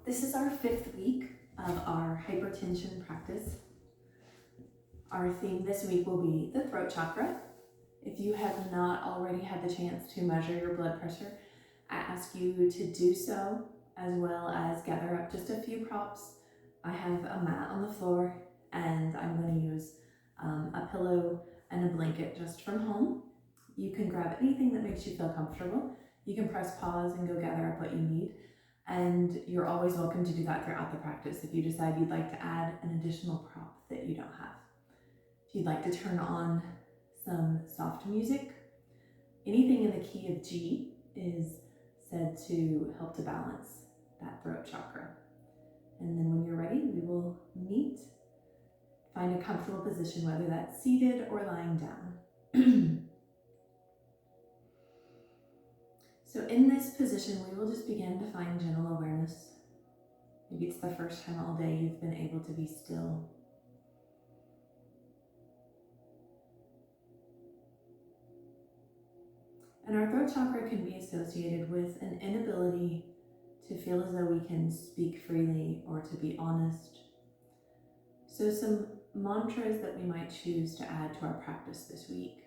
This is our 5th week of our hypertension practice. Our theme this week will be the throat chakra. If you have not already had the chance to measure your blood pressure, I ask you to do so, as well as gather up just a few props. I have a mat on the floor, and I'm going to use a pillow and a blanket just from home. You can grab anything that makes you feel comfortable. You can press pause and go gather up what you need. And you're always welcome to do that throughout the practice if you decide you'd like to add an additional prop that you don't have. If you'd like to turn on some soft music, anything in the key of G is said to help to balance that throat chakra. And then when you're ready, we will meet. Find a comfortable position, whether that's seated or lying down. So in this position, we will just begin to find gentle awareness. Maybe it's the first time all day you've been able to be still. And our throat chakra can be associated with an inability to feel as though we can speak freely or to be honest. So some mantras that we might choose to add to our practice this week.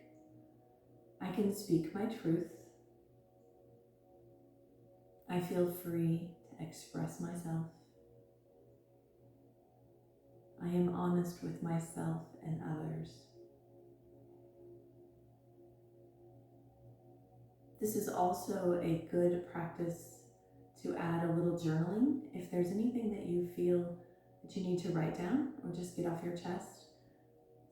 I can speak my truth. I feel free to express myself. I am honest with myself and others. This is also a good practice to add a little journaling. If there's anything that you feel that you need to write down or just get off your chest,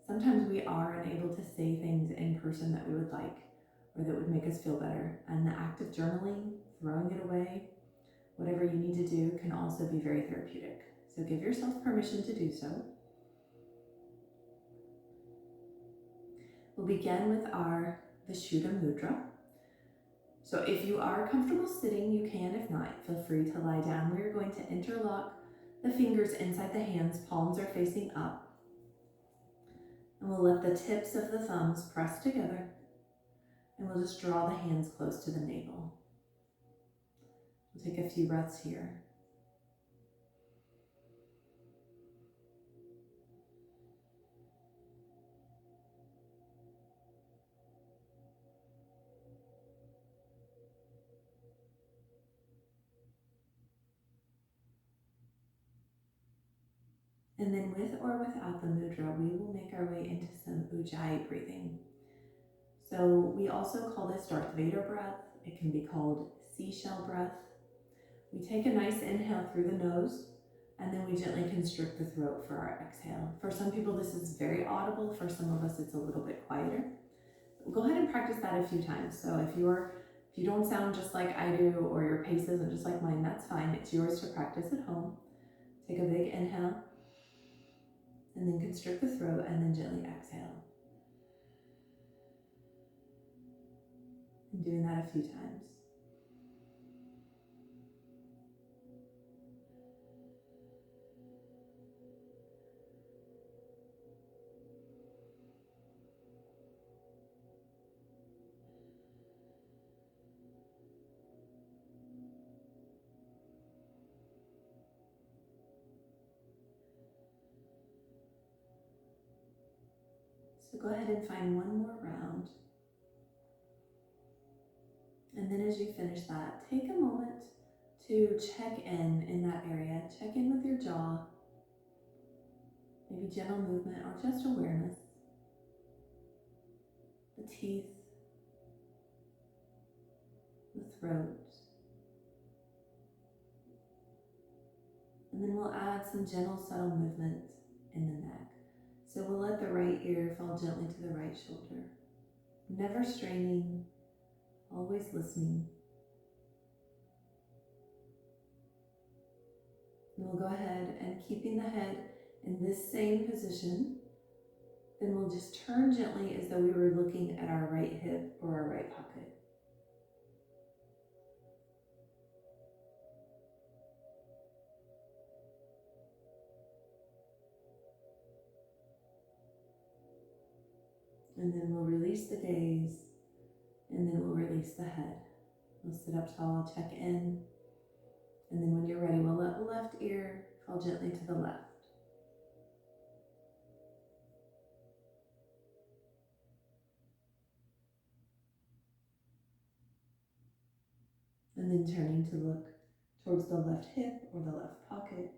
sometimes we are unable to say things in person that we would like or that would make us feel better. And the act of journaling, throwing it away, whatever you need to do, can also be very therapeutic. So give yourself permission to do so. We'll begin with our Vishuddha Mudra. So if you are comfortable sitting, you can. If not, feel free to lie down. We're going to interlock the fingers inside the hands, palms are facing up. And we'll let the tips of the thumbs press together. And we'll just draw the hands close to the navel. We'll take a few breaths here. And then with or without the mudra, we will make our way into some Ujjayi breathing. So we also call this Darth Vader breath. It can be called seashell breath. We take a nice inhale through the nose, and then we gently constrict the throat for our exhale. For some people, this is very audible. For some of us, it's a little bit quieter. Go ahead and practice that a few times. So if you don't sound just like I do, or your pace isn't just like mine, that's fine. It's yours to practice at home. Take a big inhale, and then constrict the throat, and then gently exhale. And doing that a few times. So go ahead and find one more round. And then as you finish that, take a moment to check in that area. Check in with your jaw, maybe gentle movement or just awareness. The teeth, the throat. And then we'll add some gentle, subtle movement in the neck. So we'll let the right ear fall gently to the right shoulder. Never straining, always listening. And we'll go ahead and keeping the head in this same position, then we'll just turn gently as though we were looking at our right hip or our right pocket. And then we'll release the gaze, and then we'll release the head. We'll sit up tall, check in, and then when you're ready, we'll let the left fall gently to the left. And then turning to look towards the left hip or the left pocket.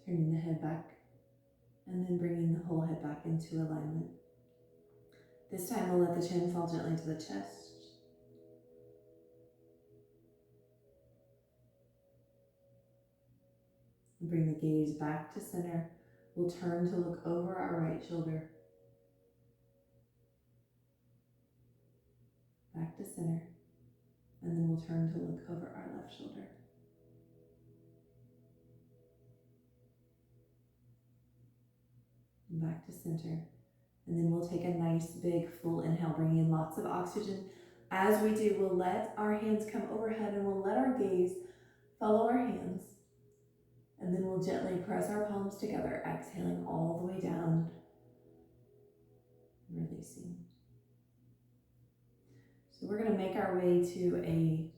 Turning the head back and then bringing the whole head back into alignment. This time we'll let the chin fall gently to the chest. And bring the gaze back to center. We'll turn to look over our right shoulder. Back to center. And then we'll turn to look over our left shoulder. And back to center. And then we'll take a nice big full inhale, bringing in lots of oxygen. As we do, we'll let our hands come overhead and we'll let our gaze follow our hands. And then we'll gently press our palms together, exhaling all the way down, releasing. So we're going to make our way to a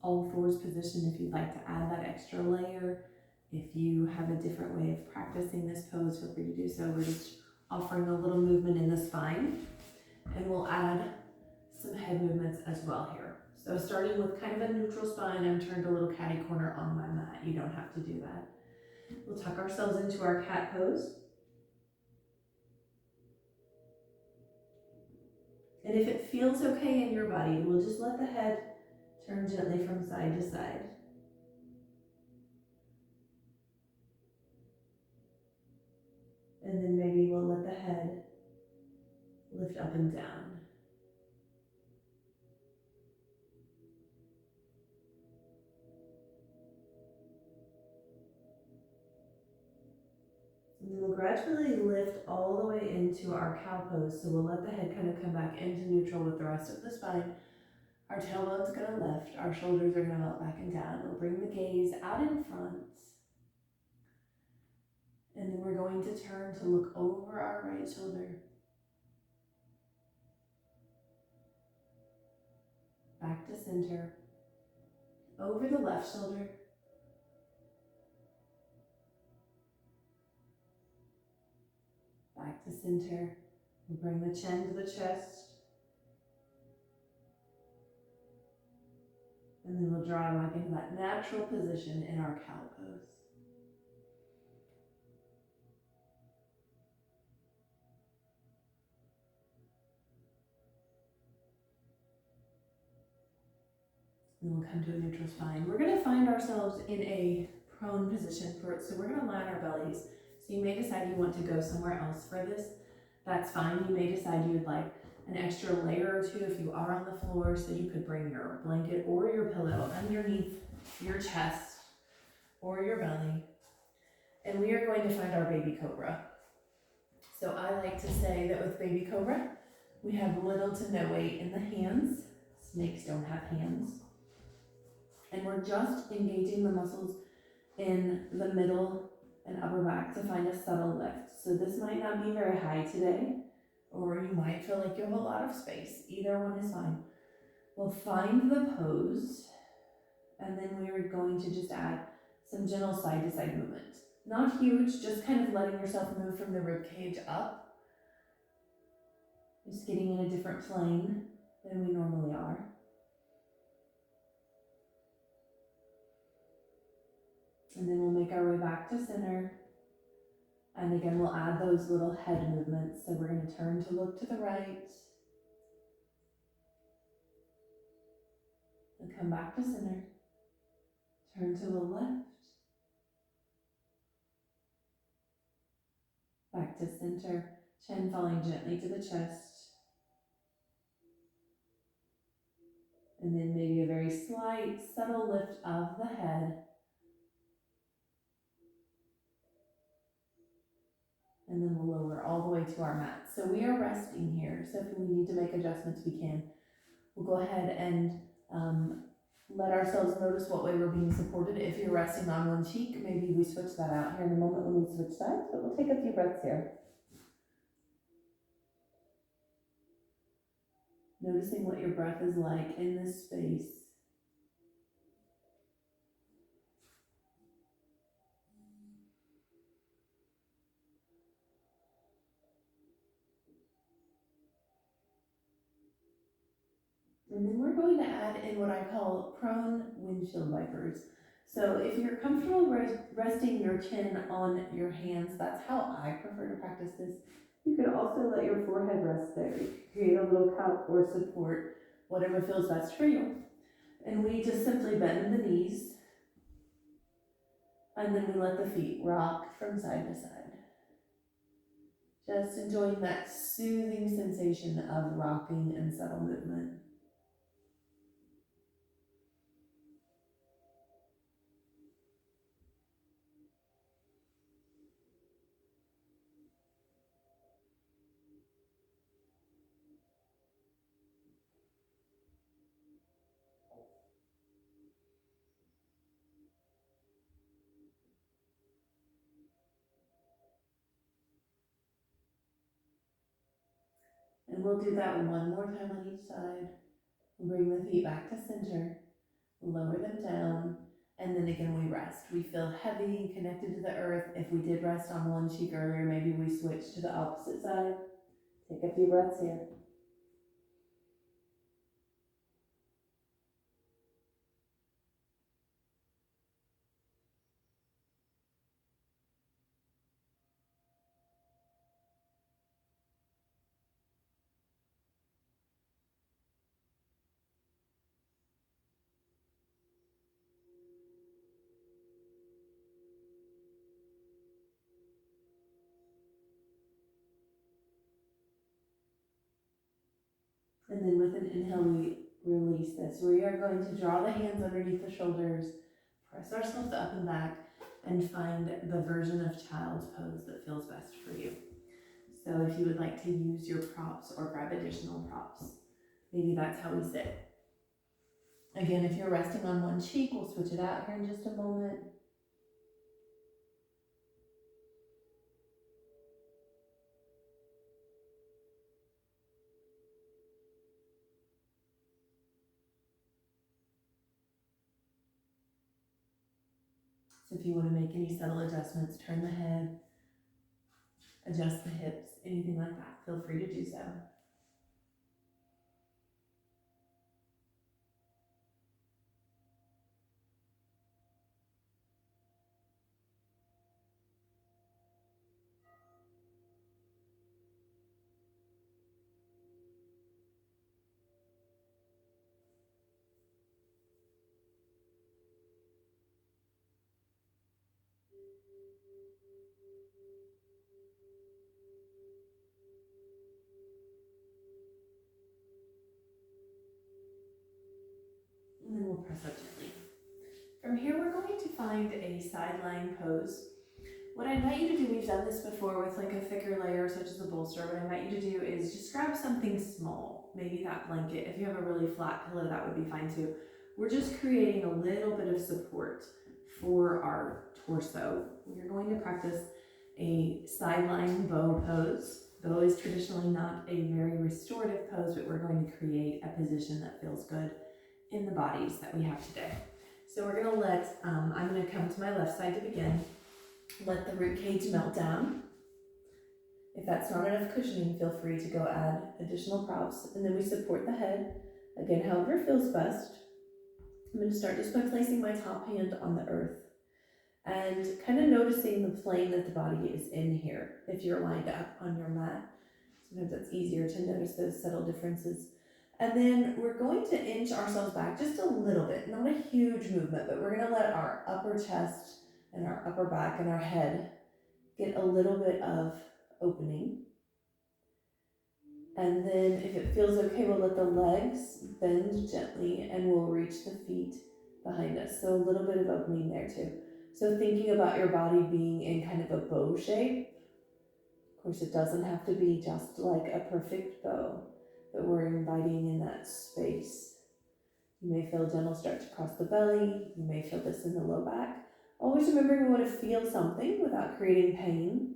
all fours position if you'd like to add that extra layer. If you have a different way of practicing this pose, feel free to do so. We're just offering a little movement in the spine, and we'll add some head movements as well here. So starting with kind of a neutral spine, I'm turned a little catty corner on my mat. You don't have to do that. We'll tuck ourselves into our cat pose. And if it feels okay in your body, we'll just let the head turn gently from side to side. And then maybe we'll let the head lift up and down. And then we'll gradually lift all the way into our cow pose. So we'll let the head kind of come back into neutral with the rest of the spine. Our tailbone's going to lift. Our shoulders are going to melt back and down. We'll bring the gaze out in front. And then we're going to turn to look over our right shoulder. Back to center. Over the left shoulder. Back to center. We bring the chin to the chest. And then we'll draw back into that natural position in our cow pose. And we'll come to a neutral spine. We're going to find ourselves in a prone position for it. So we're going to line our bellies. So you may decide you want to go somewhere else for this. That's fine. You may decide you would like an extra layer or two if you are on the floor, so you could bring your blanket or your pillow underneath your chest or your belly. And we are going to find our baby cobra. So I like to say that with baby cobra, we have little to no weight in the hands. Snakes don't have hands. And we're just engaging the muscles in the middle and upper back to find a subtle lift. So this might not be very high today, or you might feel like you have a lot of space. Either one is fine. We'll find the pose, and then we are going to just add some gentle side-to-side movement. Not huge, just kind of letting yourself move from the rib cage up. Just getting in a different plane than we normally are. And then we'll make our way back to center. And again, we'll add those little head movements. So we're going to turn to look to the right. And come back to center. Turn to the left. Back to center. Chin falling gently to the chest. And then maybe a very slight, subtle lift of the head. And then we'll lower all the way to our mat. So we are resting here. So if we need to make adjustments, we can. We'll go ahead and let ourselves notice what way we're being supported. If you're resting on one cheek, maybe we switch that out here in a moment when we switch sides, but we'll take a few breaths here. Noticing what your breath is like in this space. And then we're going to add in what I call prone windshield wipers. So if you're comfortable resting your chin on your hands, that's how I prefer to practice this. You could also let your forehead rest there. You could create a little cup or support, whatever feels best for you. And we just simply bend the knees, and then we let the feet rock from side to side. Just enjoying that soothing sensation of rocking and subtle movement. And we'll do that one more time on each side. Bring the feet back to center, lower them down, and then again we rest. We feel heavy, connected to the earth. If we did rest on one cheek earlier, maybe we switch to the opposite side. Take a few breaths here. And then with an inhale, we release this. We are going to draw the hands underneath the shoulders, press ourselves up and back, and find the version of child's pose that feels best for you. So if you would like to use your props or grab additional props, maybe that's how we sit. Again, if you're resting on one cheek, we'll switch it out here in just a moment. So if you want to make any subtle adjustments, turn the head, adjust the hips, anything like that, feel free to do so. And then we'll press up gently. From here, we're going to find a sideline pose. What I invite you to do, we've done this before with like a thicker layer such as a bolster, what I invite you to do is just grab something small, maybe that blanket. If you have a really flat pillow, that would be fine too. We're just creating a little bit of support for our torso. We're going to practice a sideline bow pose. Bow is traditionally not a very restorative pose, but we're going to create a position that feels good in the bodies that we have today. So we're gonna I'm gonna come to my left side to begin. Let the rib cage melt down. If that's not enough cushioning, feel free to go add additional props. And then we support the head, again, however feels best. I'm gonna start just by placing my top hand on the earth and kind of noticing the plane that the body is in here. If you're lined up on your mat, sometimes it's easier to notice those subtle differences. And then we're going to inch ourselves back just a little bit, not a huge movement, but we're gonna let our upper chest and our upper back and our head get a little bit of opening. And then if it feels okay, we'll let the legs bend gently and we'll reach the feet behind us. So a little bit of opening there too. So thinking about your body being in kind of a bow shape. Of course, it doesn't have to be just like a perfect bow, but we're inviting in that space. You may feel a gentle stretch across the belly. You may feel this in the low back. Always remembering we want to feel something without creating pain.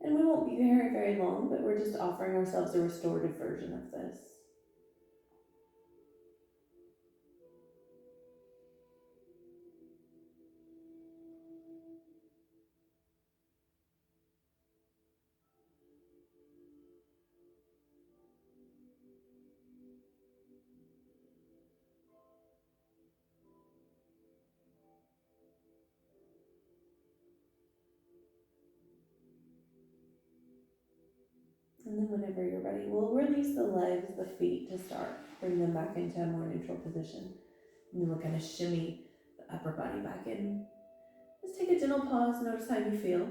And we won't be very very long, but we're just offering ourselves a restorative version of this. And then whenever you're ready, we'll release the legs, the feet to start. Bring them back into a more neutral position. And then we'll kind of shimmy the upper body back in. Just take a gentle pause, notice how you feel.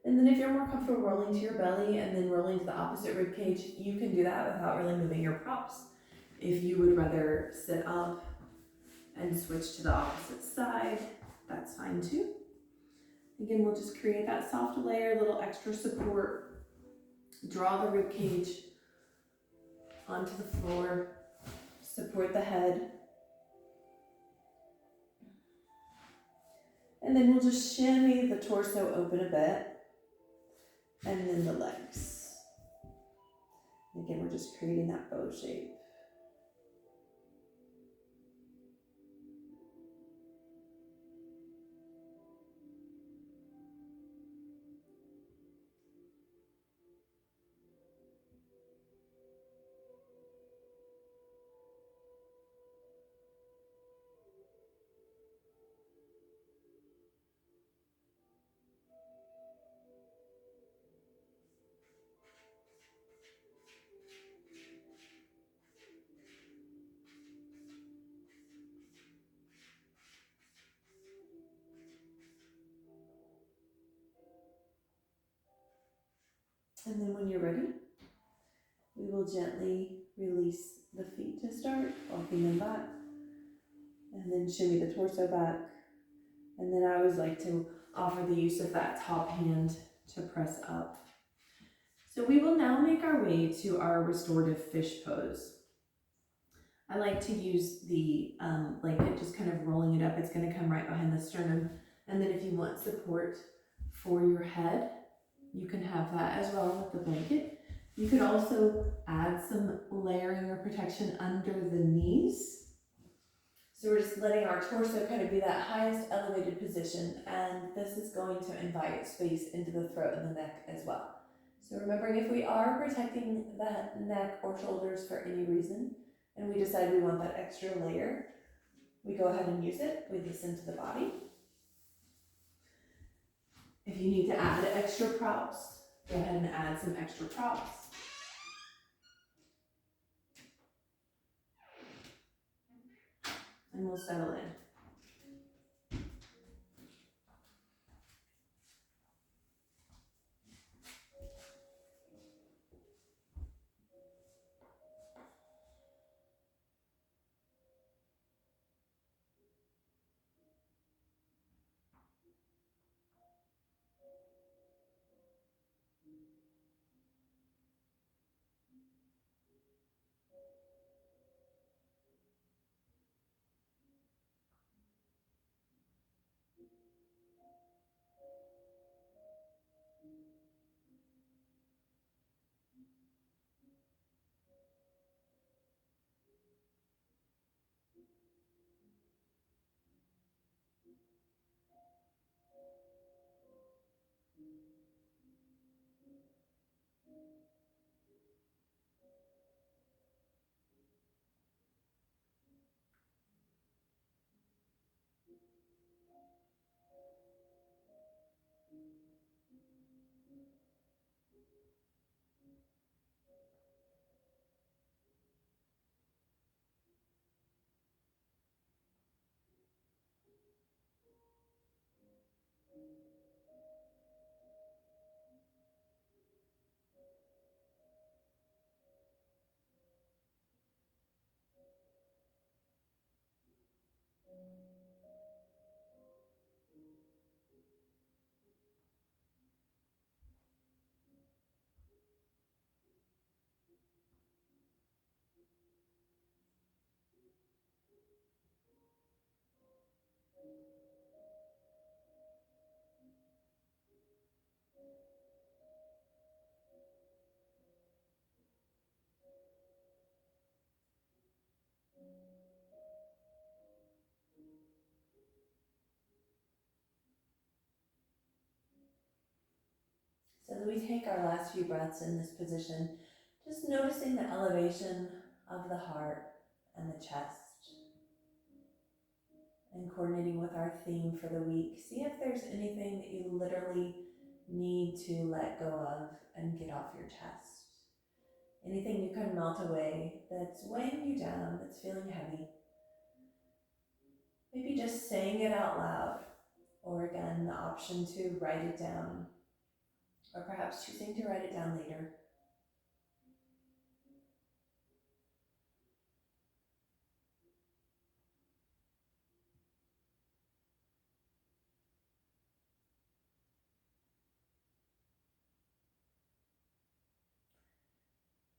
And then if you're more comfortable rolling to your belly and then rolling to the opposite rib cage, you can do that without really moving your props. If you would rather sit up and switch to the opposite side, that's fine too. Again, we'll just create that soft layer, a little extra support. Draw the rib cage onto the floor, support the head. And then we'll just shimmy the torso open a bit, and then the legs. Again, we're just creating that bow shape. And then when you're ready, we will gently release the feet to start, walking them back, and then shimmy the torso back. And then I always like to offer the use of that top hand to press up. So we will now make our way to our restorative fish pose. I like to use the blanket, just kind of rolling it up. It's going to come right behind the sternum. And then if you want support for your head, you can have that as well with the blanket. You could also add some layering or protection under the knees. So we're just letting our torso kind of be that highest elevated position, and this is going to invite space into the throat and the neck as well. So remembering, if we are protecting the neck or shoulders for any reason, and we decide we want that extra layer, we go ahead and use it. We listen to the body. If you need to add extra props, go ahead and add some extra props. And we'll settle in. we take our last few breaths in this position, just noticing the elevation of the heart and the chest, and coordinating with our theme for the week. See if there's anything that you literally need to let go of and get off your chest. Anything you can melt away that's weighing you down, that's feeling heavy. Maybe just saying it out loud, or again, the option to write it down, or perhaps choosing to write it down later.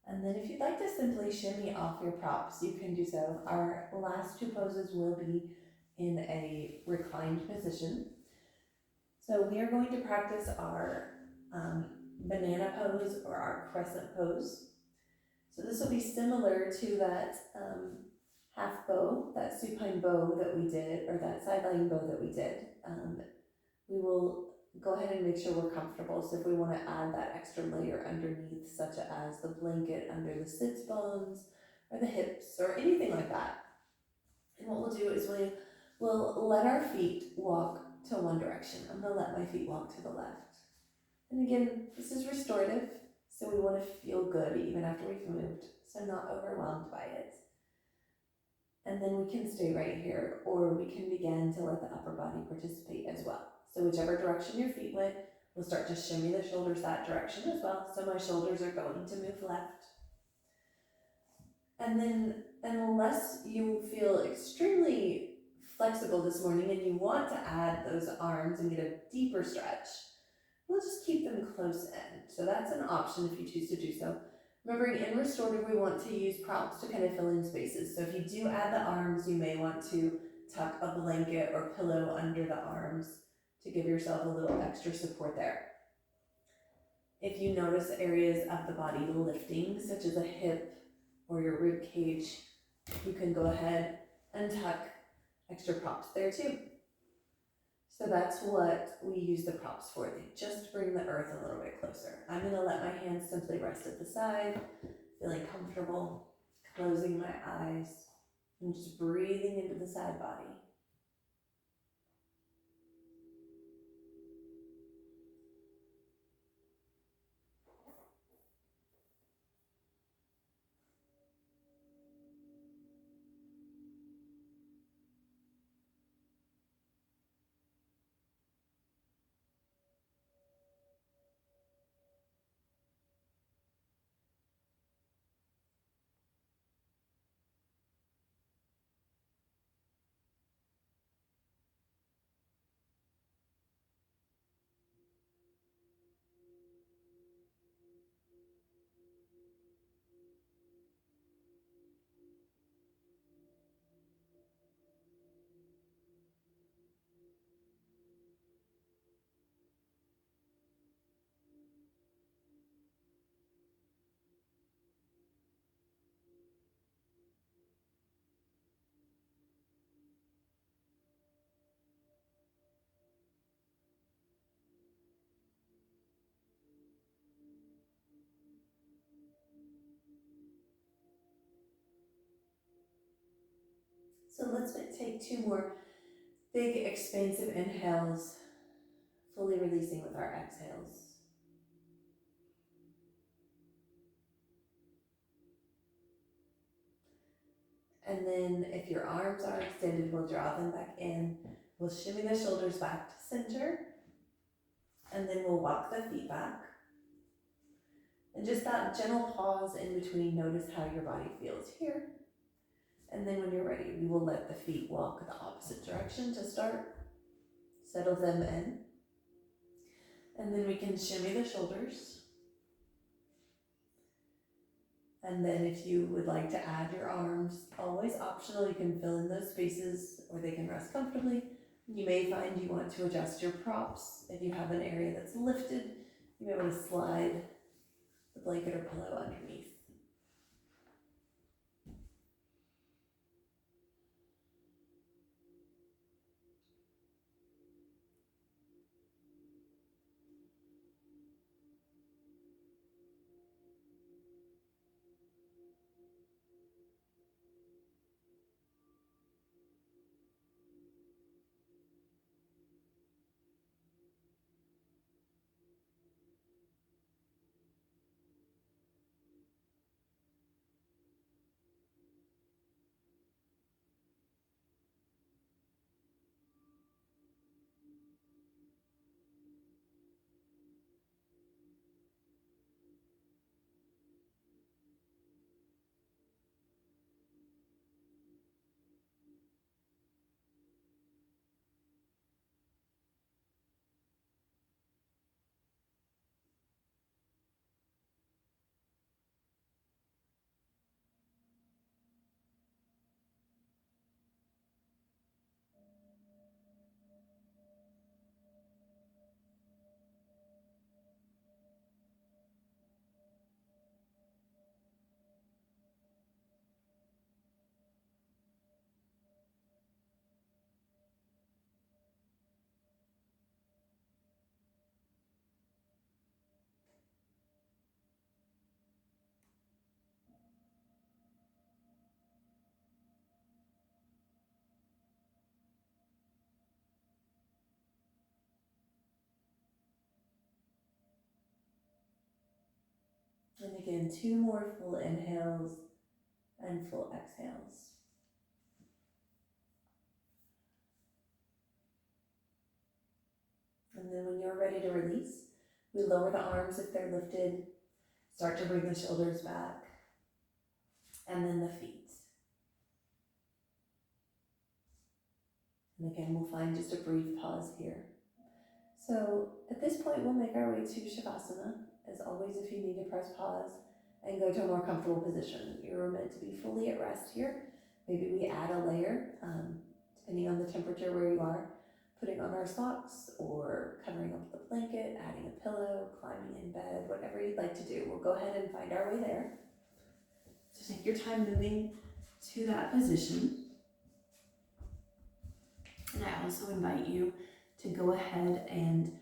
And then if you'd like to simply shimmy off your props, you can do so. Our last two poses will be in a reclined position. So we are going to practice our banana pose or our crescent pose. So this will be similar to that half bow, that supine bow that we did, or that sideline bow that we did. We will go ahead and make sure we're comfortable. So if we want to add that extra layer underneath, such as the blanket under the sits bones or the hips or anything like that. And what we'll do is we'll let our feet walk to one direction. I'm going to let my feet walk to the left. And again, this is restorative, so we want to feel good even after we've moved, so not overwhelmed by it. And then we can stay right here, or we can begin to let the upper body participate as well. So whichever direction your feet went, we'll start to shimmy the shoulders that direction as well. So my shoulders are going to move left. And then unless you feel extremely flexible this morning and you want to add those arms and get a deeper stretch, we'll just keep them close in. So that's an option if you choose to do so. Remembering in restorative, we want to use props to kind of fill in spaces. So if you do add the arms, you may want to tuck a blanket or pillow under the arms to give yourself a little extra support there. If you notice areas of the body lifting, such as a hip or your rib cage, you can go ahead and tuck extra props there too. So that's what we use the props for. They just bring the earth a little bit closer. I'm going to let my hands simply rest at the side, feeling comfortable, closing my eyes, and just breathing into the side body. So let's take two more big expansive inhales, fully releasing with our exhales. And then if your arms are extended, we'll draw them back in. We'll shimmy the shoulders back to center. And then we'll walk the feet back. And just that gentle pause in between, notice how your body feels here. And then when you're ready, we will let the feet walk the opposite direction to start. Settle them in. And then we can shimmy the shoulders. And then if you would like to add your arms, always optional, you can fill in those spaces or they can rest comfortably. You may find you want to adjust your props. If you have an area that's lifted, you may want to slide the blanket or pillow underneath. in 2 more full inhales and full exhales. And then when you're ready to release, we lower the arms if they're lifted, start to bring the shoulders back, and then the feet. And again, we'll find just a brief pause here. So at this point, we'll make our way to Shavasana. As always, if you need to press pause and go to a more comfortable position, you're meant to be fully at rest here. Maybe we add a layer, depending on the temperature where you are, putting on our socks or covering up with a blanket, adding a pillow, climbing in bed, whatever you'd like to do. We'll go ahead and find our way there. So take your time moving to that position. And I also invite you to go ahead and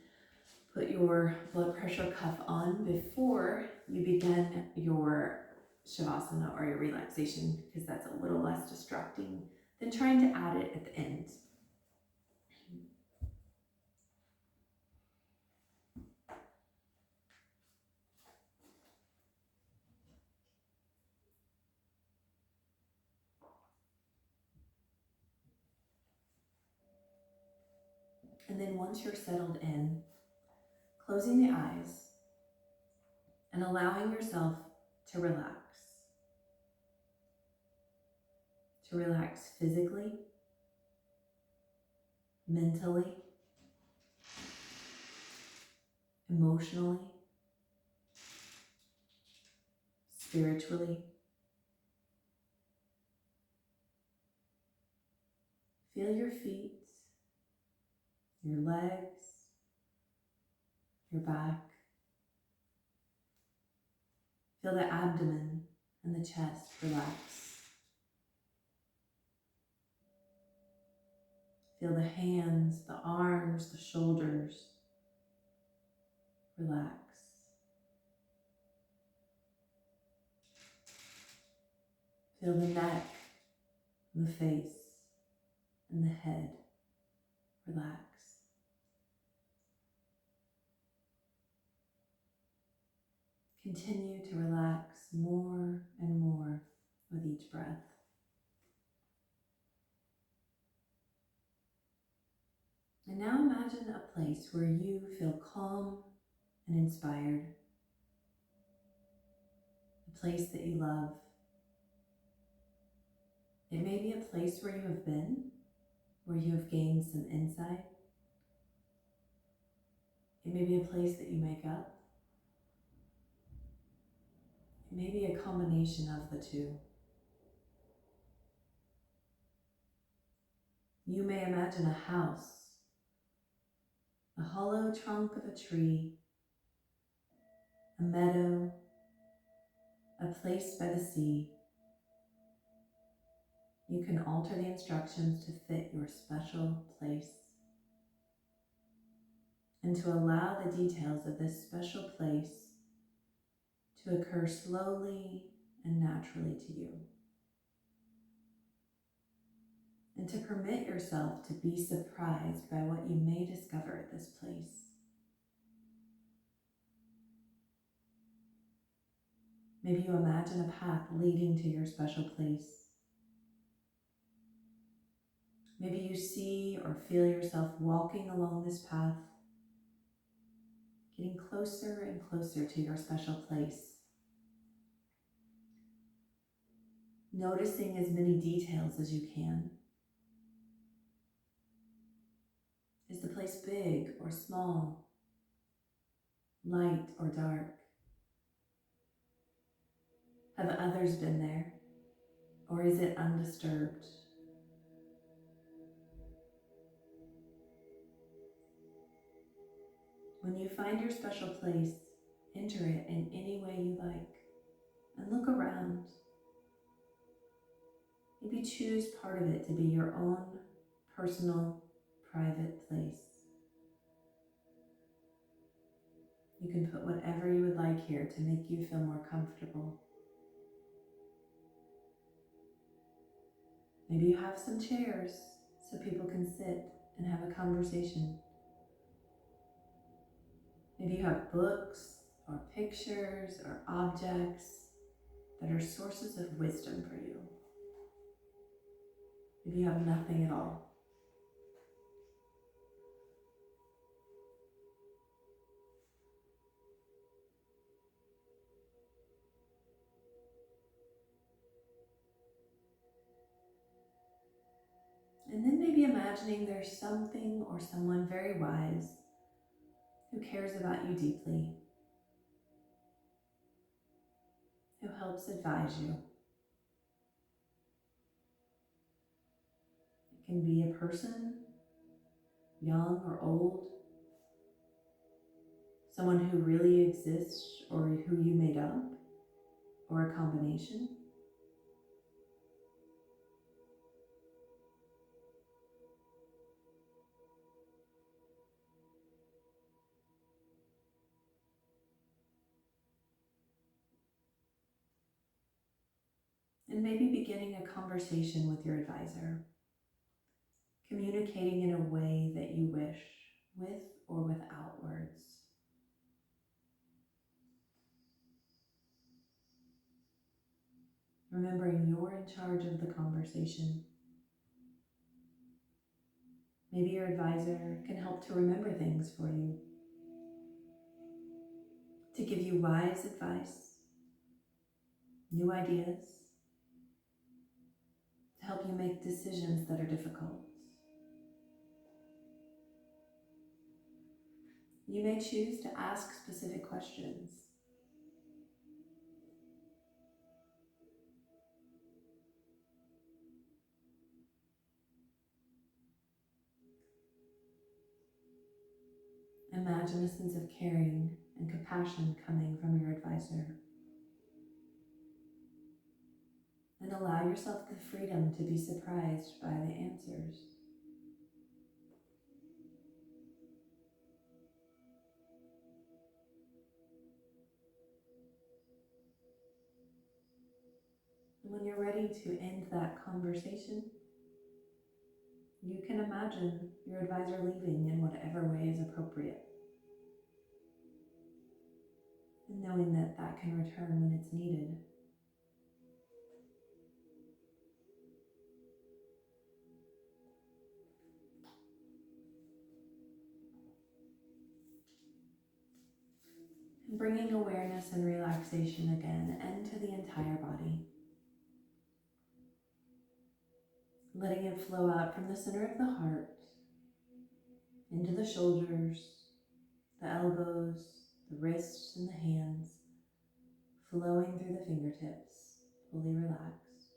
put your blood pressure cuff on before you begin your Shavasana or your relaxation, because that's a little less distracting than trying to add it at the end. And then once you're settled in, closing the eyes and allowing yourself to relax. To relax physically, mentally, emotionally, spiritually. Feel your feet, your legs, your back. Feel the abdomen and the chest relax. Feel the hands, the arms, the shoulders relax. Feel the neck, and the face, and the head relax. Continue to relax more and more with each breath. And now imagine a place where you feel calm and inspired. A place that you love. It may be a place where you have been, where you have gained some insight. It may be a place that you make up. It may be a combination of the two. You may imagine a house, a hollow trunk of a tree, a meadow, a place by the sea. You can alter the instructions to fit your special place and to allow the details of this special place to occur slowly and naturally to you. And to permit yourself to be surprised by what you may discover at this place. Maybe you imagine a path leading to your special place. Maybe you see or feel yourself walking along this path, getting closer and closer to your special place. Noticing as many details as you can. Is the place big or small? Light or dark? Have others been there? Or is it undisturbed? When you find your special place, enter it in any way you like and look around. Maybe choose part of it to be your own personal, private place. You can put whatever you would like here to make you feel more comfortable. Maybe you have some chairs so people can sit and have a conversation. Maybe you have books or pictures or objects that are sources of wisdom for you. If you have nothing at all. And then maybe imagining there's something or someone very wise who cares about you deeply, who helps advise you. It can be a person, young or old, someone who really exists or who you made up, or a combination. And maybe beginning a conversation with your advisor, communicating in a way that you wish, with or without words. Remembering you're in charge of the conversation. Maybe your advisor can help to remember things for you, to give you wise advice, new ideas, to help you make decisions that are difficult. You may choose to ask specific questions. Imagine a sense of caring and compassion coming from your advisor. And allow yourself the freedom to be surprised by the answers. And when you're ready to end that conversation, you can imagine your advisor leaving in whatever way is appropriate. And knowing that that can return when it's needed. And bringing awareness and relaxation again into the entire body. Letting it flow out from the center of the heart, into the shoulders, the elbows, the wrists, and the hands, flowing through the fingertips, fully relaxed.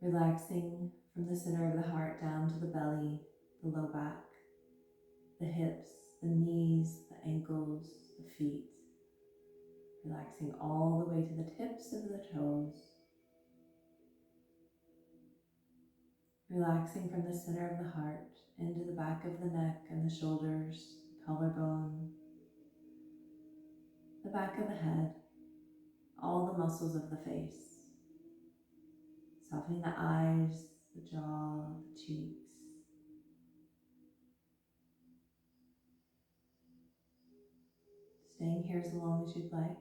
Relaxing from the center of the heart down to the belly, the low back, the hips, the knees, the ankles, the feet. Relaxing all the way to the tips of the toes. Relaxing from the center of the heart into the back of the neck and the shoulders, collarbone, the back of the head, all the muscles of the face. Softening the eyes, the jaw, the cheeks. Staying here as long as you'd like.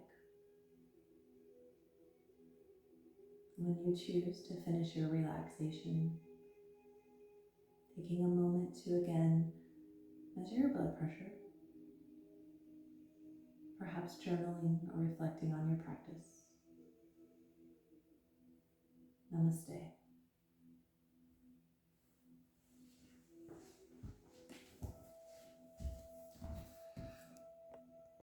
When you choose to finish your relaxation, taking a moment to again measure your blood pressure, perhaps journaling or reflecting on your practice. Namaste.